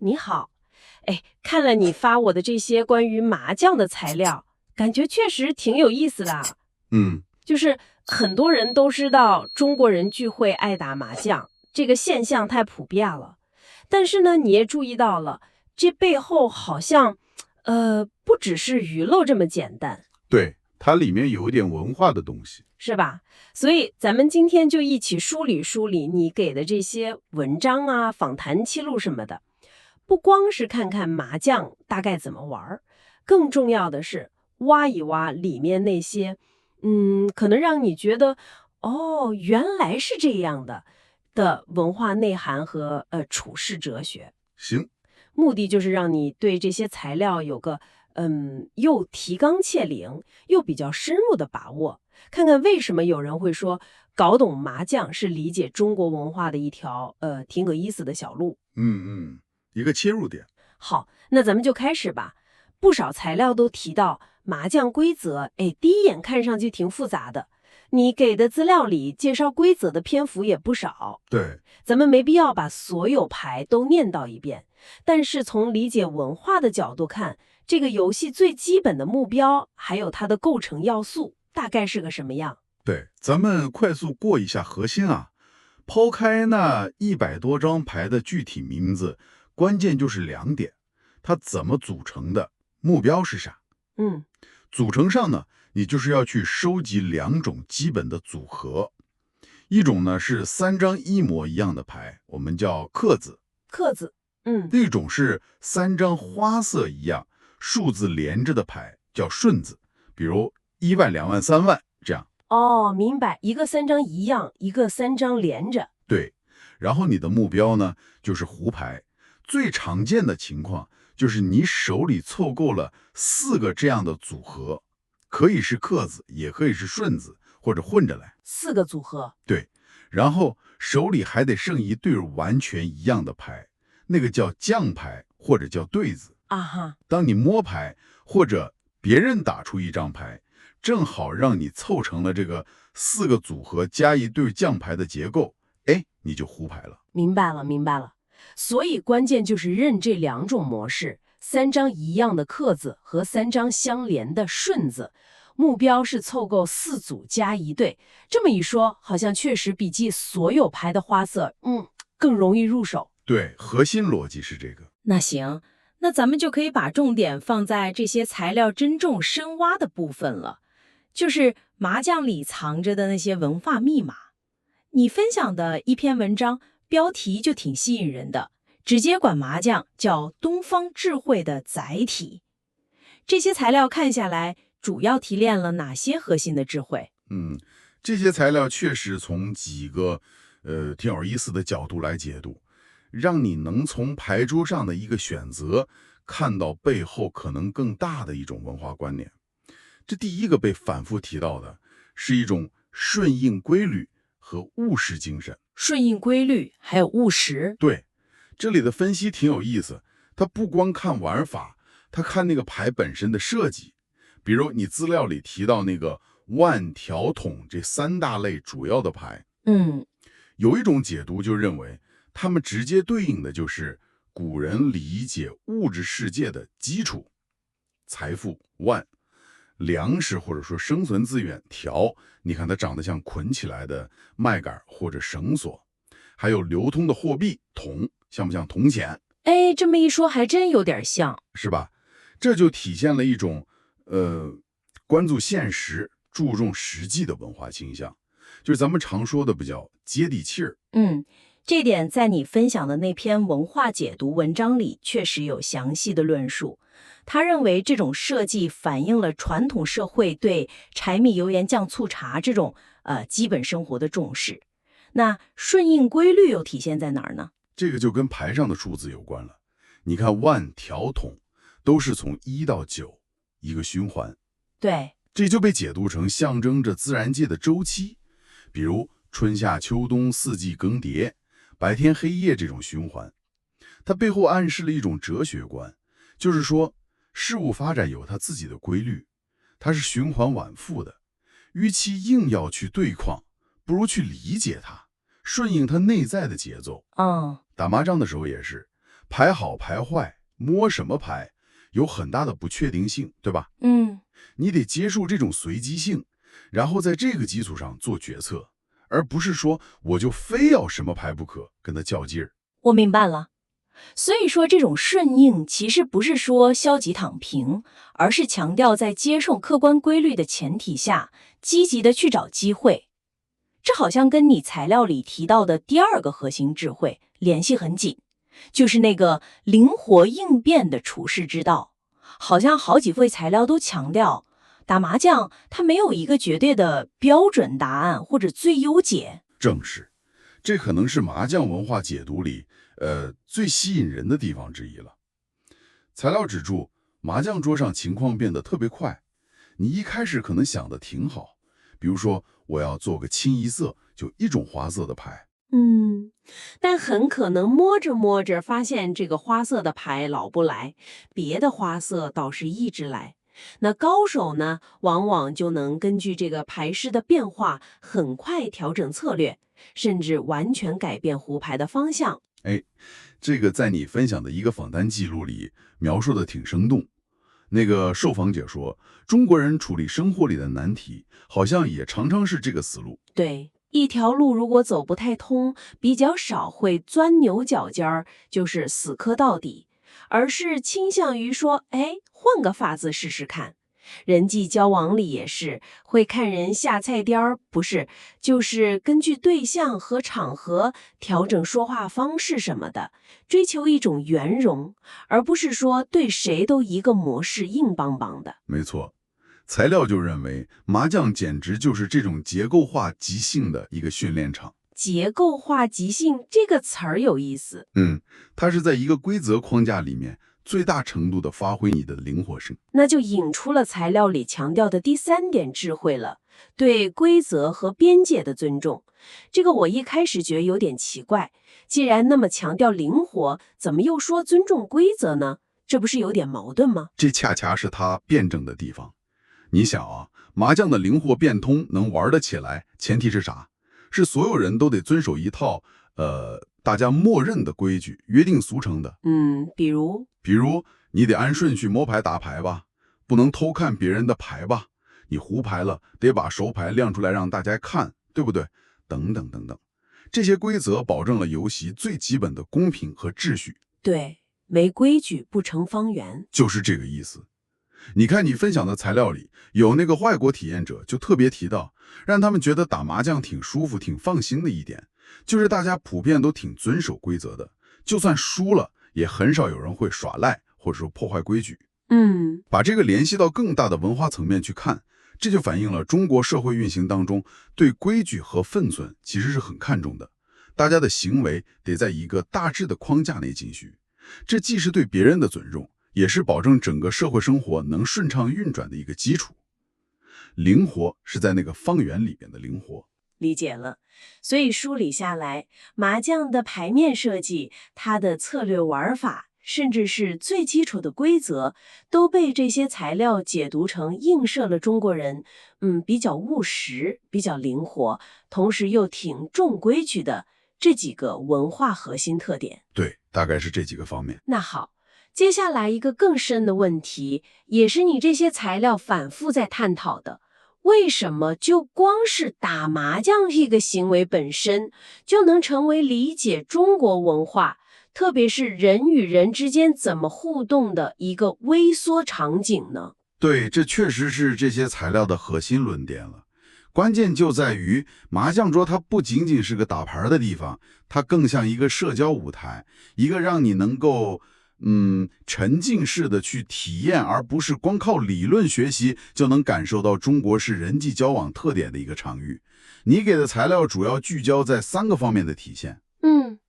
你好。哎，看了你发我的这些关于麻将的材料，感觉确实挺有意思的。嗯，就是很多人都知道中国人聚会爱打麻将，这个现象太普遍了。但是呢，你也注意到了，这背后好像，不只是娱乐这么简单，对，它里面有一点文化的东西。是吧？所以咱们今天就一起梳理梳理你给的这些文章啊、访谈记录什么的。不光是看看麻将大概怎么玩，更重要的是挖一挖里面那些，可能让你觉得，哦，原来是这样的文化内涵和处世哲学。行，目的就是让你对这些材料有个又提纲挈领又比较深入的把握，看看为什么有人会说搞懂麻将是理解中国文化的一条挺有意思的小路。一个切入点。好，那咱们就开始吧。不少材料都提到麻将规则，哎，第一眼看上去挺复杂的。你给的资料里介绍规则的篇幅也不少，对，咱们没必要把所有牌都念叨一遍。但是从理解文化的角度看，这个游戏最基本的目标，还有它的构成要素，大概是个什么样？对，咱们快速过一下核心啊。抛开那100多张牌的具体名字，关键就是2点：它怎么组成的，目标是啥。嗯，组成上呢，你就是要去收集2种基本的组合，一种呢是3张一模一样的牌，我们叫克子；克子，另一种是3张花色一样、数字连着的牌，叫顺子，比如1万、2万、3万这样。哦，明白，一个3张一样，一个3张连着。对，然后你的目标呢就是胡牌。最常见的情况就是你手里凑够了4个这样的组合，可以是克子，也可以是顺子，或者混着来。4个组合。对，然后手里还得剩一对完全一样的牌，那个叫将牌或者叫对子。啊哈，当你摸牌或者别人打出一张牌，正好让你凑成了这个4个组合加一对将牌的结构，哎，你就胡牌了。明白了，明白了。所以关键就是认这2种模式，3张一样的克子和3张相连的顺子，目标是凑够4组加1对。这么一说，好像确实比记所有牌的花色，更容易入手。对，核心逻辑是这个。那行，那咱们就可以把重点放在这些材料真正深挖的部分了，就是麻将里藏着的那些文化密码。你分享的一篇文章标题就挺吸引人的，直接管麻将叫东方智慧的载体。这些材料看下来，主要提炼了哪些核心的智慧？这些材料确实从几个挺有意思的角度来解读，让你能从牌桌上的一个选择看到背后可能更大的一种文化观念。这第一个被反复提到的是一种顺应规律和务实精神。顺应规律，还有务实。对，这里的分析挺有意思，他不光看玩法，他看那个牌本身的设计。比如你资料里提到那个万、条、筒这3大类主要的牌，有一种解读就认为，它们直接对应的就是古人理解物质世界的基础：财富万，粮食或者说生存资源条，你看它长得像捆起来的麦秆或者绳索，还有流通的货币铜，像不像铜钱？哎，这么一说还真有点像，是吧？这就体现了一种关注现实、注重实际的文化倾向，就是咱们常说的比较接地气儿。这点在你分享的那篇文化解读文章里确实有详细的论述。他认为这种设计反映了传统社会对柴米油盐酱醋茶这种基本生活的重视。那顺应规律又体现在哪儿呢？这个就跟牌上的数字有关了。你看万、条、筒都是从1到9一个循环，对，这就被解读成象征着自然界的周期，比如春夏秋冬4季更迭、白天黑夜这种循环。它背后暗示了一种哲学观，就是说事物发展有它自己的规律，它是循环往复的。与其硬要去对抗，不如去理解它，顺应它内在的节奏。打麻将的时候也是，牌好牌坏，摸什么牌，有很大的不确定性，对吧？你得接受这种随机性，然后在这个基础上做决策，而不是说我就非要什么牌不可，跟他较劲儿。我明白了。所以说，这种顺应其实不是说消极躺平，而是强调在接受客观规律的前提下，积极的去找机会。这好像跟你材料里提到的第二个核心智慧联系很紧，就是那个灵活应变的处世之道。好像好几位材料都强调，打麻将它没有一个绝对的标准答案或者最优解。正是，这可能是麻将文化解读里，最吸引人的地方之一了。材料指出，麻将桌上情况变得特别快，你一开始可能想的挺好，比如说我要做个清一色，就一种花色的牌。但很可能摸着摸着发现这个花色的牌老不来，别的花色倒是一直来。那高手呢，往往就能根据这个牌势的变化，很快调整策略，甚至完全改变胡牌的方向。哎，这个在你分享的一个访谈记录里描述的挺生动。那个受访者说，中国人处理生活里的难题，好像也常常是这个思路。对，一条路如果走不太通，比较少会钻牛角尖儿，就是死磕到底，而是倾向于说，哎，换个法子试试看。人际交往里也是会看人下菜碟儿，不是，就是根据对象和场合调整说话方式什么的，追求一种圆融，而不是说对谁都一个模式硬邦邦的。没错，材料就认为麻将简直就是这种结构化即兴的一个训练场。结构化即兴这个词儿有意思。它是在一个规则框架里面最大程度的发挥你的灵活性。那就引出了材料里强调的第三点智慧了，对规则和边界的尊重。这个我一开始觉得有点奇怪，既然那么强调灵活，怎么又说尊重规则呢？这不是有点矛盾吗？这恰恰是它辩证的地方。你想啊，麻将的灵活变通能玩得起来，前提是啥？是所有人都得遵守一套大家默认的规矩，约定俗成的。比如你得按顺序摸牌打牌吧，不能偷看别人的牌吧，你胡牌了得把手牌亮出来让大家看，对不对？等等等等，这些规则保证了游戏最基本的公平和秩序。对，没规矩不成方圆，就是这个意思。你看你分享的材料里有那个外国体验者就特别提到，让他们觉得打麻将挺舒服挺放心的一点，就是大家普遍都挺遵守规则的，就算输了也很少有人会耍赖或者说破坏规矩。把这个联系到更大的文化层面去看，这就反映了中国社会运行当中对规矩和分寸其实是很看重的，大家的行为得在一个大致的框架内进行，这既是对别人的尊重，也是保证整个社会生活能顺畅运转的一个基础。灵活是在那个方圆里边的灵活。理解了。所以梳理下来，麻将的牌面设计，它的策略玩法，甚至是最基础的规则，都被这些材料解读成映射了中国人，比较务实、比较灵活，同时又挺重规矩的这几个文化核心特点。对，大概是这几个方面。那好，接下来一个更深的问题，也是你这些材料反复在探讨的。为什么就光是打麻将这个行为本身，就能成为理解中国文化，特别是人与人之间怎么互动的一个微缩场景呢？对，这确实是这些材料的核心论点了。关键就在于麻将桌它不仅仅是个打牌的地方，它更像一个社交舞台，一个让你能够沉浸式的去体验，而不是光靠理论学习就能感受到中国式人际交往特点的一个场域。你给的材料主要聚焦在3个方面的体现。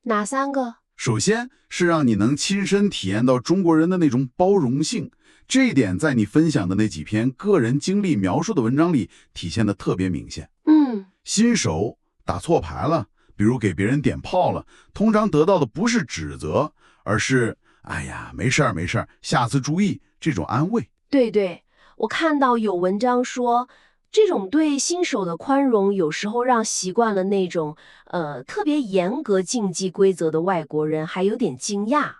哪3个？首先是让你能亲身体验到中国人的那种包容性，这一点在你分享的那几篇个人经历描述的文章里体现的特别明显。新手打错牌了，比如给别人点炮了，通常得到的不是指责，而是哎呀，没事儿没事儿，下次注意，这种安慰。对，我看到有文章说，这种对新手的宽容，有时候让习惯了那种特别严格竞技规则的外国人还有点惊讶。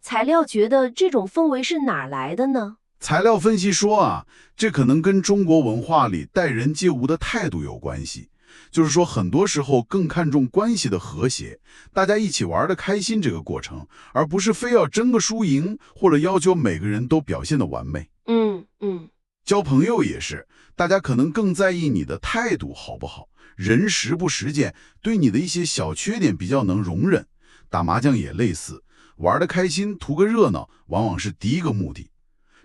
材料觉得这种氛围是哪儿来的呢？材料分析说啊，这可能跟中国文化里待人接物的态度有关系。就是说，很多时候更看重关系的和谐，大家一起玩得开心这个过程，而不是非要争个输赢，或者要求每个人都表现得完美。交朋友也是，大家可能更在意你的态度好不好，人实不实践，对你的一些小缺点比较能容忍。打麻将也类似，玩得开心，图个热闹，往往是第一个目的。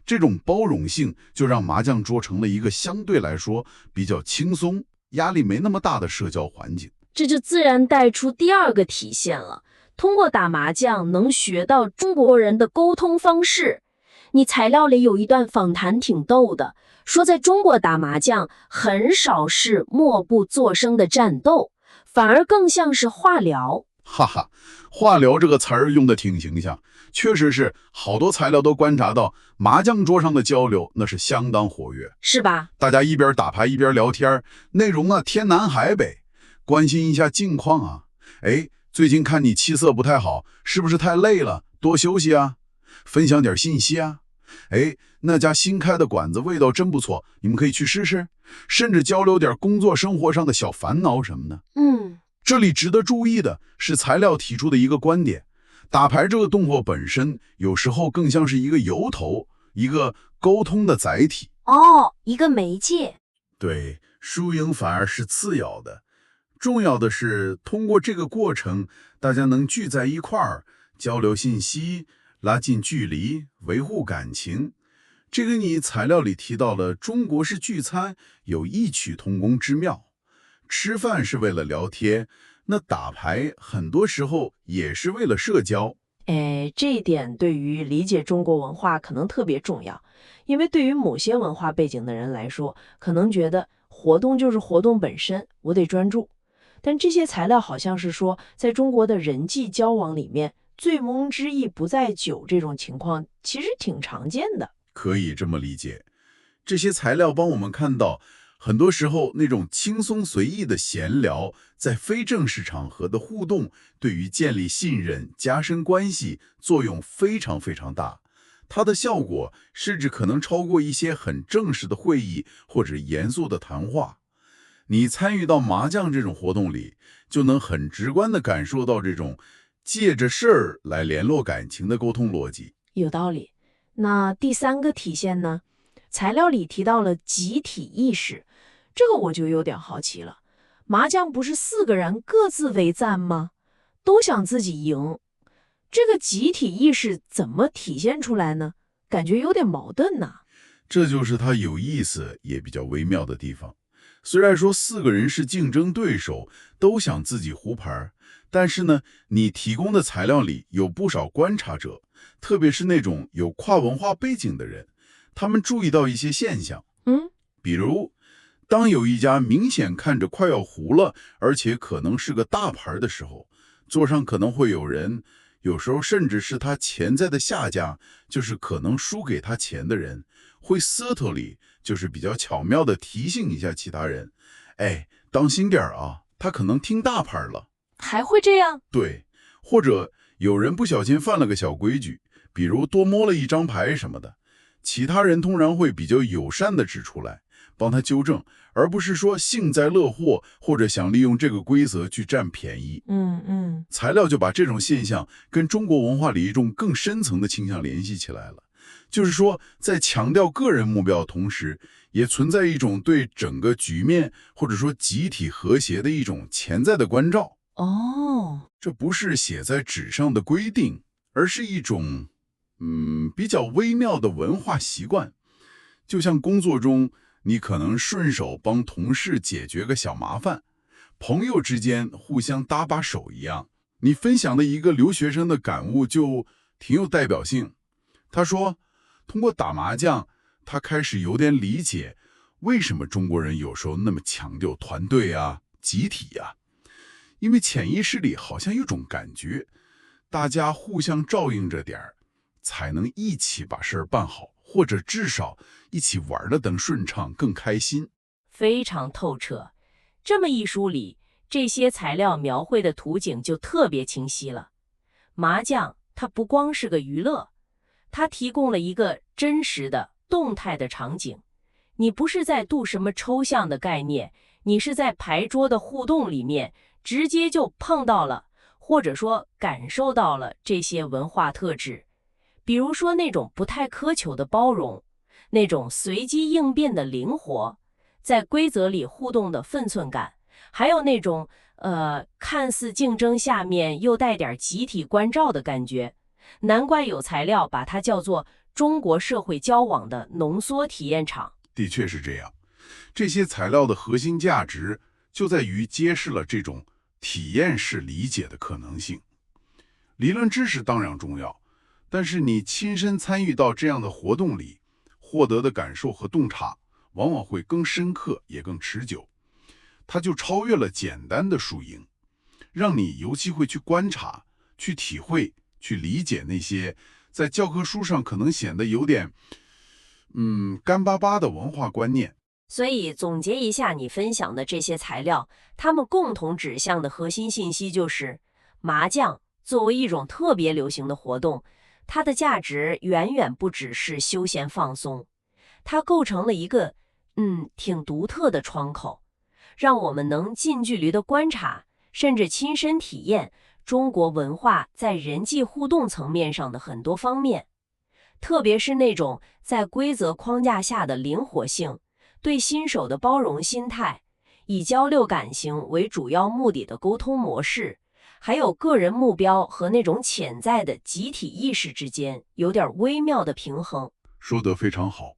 这种包容性就让麻将桌成了一个相对来说比较轻松、压力没那么大的社交环境。这就自然带出第二个体现了，通过打麻将能学到中国人的沟通方式。你材料里有一段访谈挺逗的，说在中国打麻将很少是默不作声的战斗，反而更像是话聊。哈哈，话聊这个词儿用的挺形象，确实是好多材料都观察到，麻将桌上的交流那是相当活跃，是吧？大家一边打牌一边聊天，内容啊天南海北，关心一下近况啊。哎，最近看你气色不太好，是不是太累了？多休息啊。分享点信息啊。哎，那家新开的馆子味道真不错，你们可以去试试。甚至交流点工作生活上的小烦恼什么的。这里值得注意的是材料提出的一个观点，打牌这个动作本身有时候更像是一个由头，一个沟通的载体。一个媒介。对，输赢反而是次要的，重要的是通过这个过程，大家能聚在一块儿，交流信息，拉近距离，维护感情。这个你材料里提到了中国式聚餐有异曲同工之妙。吃饭是为了聊天，那打牌很多时候也是为了社交。这一点对于理解中国文化可能特别重要，因为对于某些文化背景的人来说，可能觉得活动就是活动本身，我得专注。但这些材料好像是说，在中国的人际交往里面，醉翁之意不在酒这种情况其实挺常见的。可以这么理解，这些材料帮我们看到，很多时候那种轻松随意的闲聊，在非正式场合的互动，对于建立信任、加深关系作用非常非常大。它的效果甚至可能超过一些很正式的会议或者严肃的谈话。你参与到麻将这种活动里，就能很直观地感受到这种借着事儿来联络感情的沟通逻辑。有道理。那第三个体现呢？材料里提到了集体意识，这个我就有点好奇了。麻将不是4个人各自为战吗？都想自己赢，这个集体意识怎么体现出来呢？感觉有点矛盾呢。这就是它有意思也比较微妙的地方。虽然说4个人是竞争对手，都想自己胡牌，但是呢，你提供的材料里有不少观察者，特别是那种有跨文化背景的人，他们注意到一些现象。比如当有一家明显看着快要糊了，而且可能是个大牌的时候，桌上可能会有人，有时候甚至是他潜在的下家，就是可能输给他钱的人，会 subtly， 就是比较巧妙地提醒一下其他人，哎，当心点啊，他可能听大牌了。还会这样？对，或者有人不小心犯了个小规矩，比如多摸了一张牌什么的，其他人通常会比较友善地指出来，帮他纠正，而不是说幸灾乐祸，或者想利用这个规则去占便宜。材料就把这种现象跟中国文化里一种更深层的倾向联系起来了，就是说在强调个人目标的同时，也存在一种对整个局面或者说集体和谐的一种潜在的关照。这不是写在纸上的规定，而是一种比较微妙的文化习惯。就像工作中你可能顺手帮同事解决个小麻烦，朋友之间互相搭把手一样。你分享的一个留学生的感悟就挺有代表性。他说，通过打麻将，他开始有点理解为什么中国人有时候那么强调团队啊、集体啊。因为潜意识里好像有种感觉，大家互相照应着点儿，才能一起把事儿办好，或者至少一起玩得更顺畅、更开心。非常透彻。这么一梳理，这些材料描绘的图景就特别清晰了。麻将它不光是个娱乐，它提供了一个真实的、动态的场景。你不是在读什么抽象的概念，你是在牌桌的互动里面，直接就碰到了，或者说感受到了这些文化特质。比如说那种不太苛求的包容，那种随机应变的灵活，在规则里互动的分寸感，还有那种看似竞争下面又带点集体关照的感觉。难怪有材料把它叫做中国社会交往的浓缩体验场。的确是这样，这些材料的核心价值就在于揭示了这种体验式理解的可能性。理论知识当然重要，但是你亲身参与到这样的活动里，获得的感受和洞察往往会更深刻也更持久。它就超越了简单的输赢，让你有机会去观察、去体会、去理解那些在教科书上可能显得有点干巴巴的文化观念。所以总结一下你分享的这些材料，它们共同指向的核心信息就是，麻将作为一种特别流行的活动，它的价值远远不只是休闲放松，它构成了一个挺独特的窗口，让我们能近距离的观察，甚至亲身体验中国文化在人际互动层面上的很多方面，特别是那种在规则框架下的灵活性，对新手的包容心态，以交流感情为主要目的的沟通模式，还有个人目标和那种潜在的集体意识之间有点微妙的平衡。说得非常好。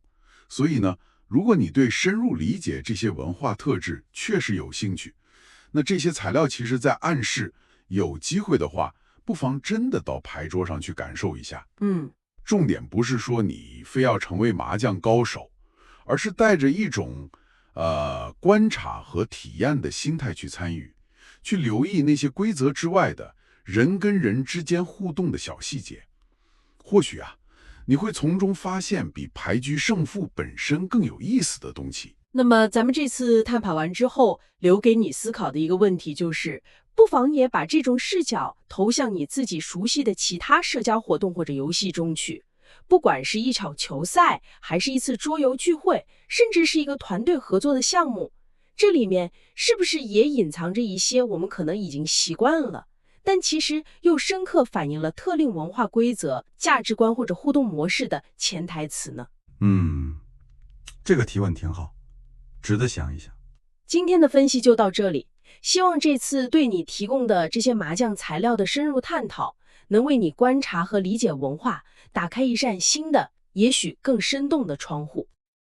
所以呢，如果你对深入理解这些文化特质确实有兴趣，那这些材料其实在暗示，有机会的话，不妨真的到牌桌上去感受一下。重点不是说你非要成为麻将高手，而是带着一种观察和体验的心态去参与，去留意那些规则之外的人跟人之间互动的小细节。或许你会从中发现比牌局胜负本身更有意思的东西。那么咱们这次探讨完之后，留给你思考的一个问题就是，不妨也把这种视角投向你自己熟悉的其他社交活动或者游戏中去。不管是一场球赛，还是一次桌游聚会，甚至是一个团队合作的项目，这里面是不是也隐藏着一些我们可能已经习惯了，但其实又深刻反映了特定文化规则、价值观或者互动模式的潜台词呢？这个提问挺好，值得想一想。今天的分析就到这里，希望这次对你提供的这些麻将材料的深入探讨，能为你观察和理解文化打开一扇新的，也许更生动的窗户。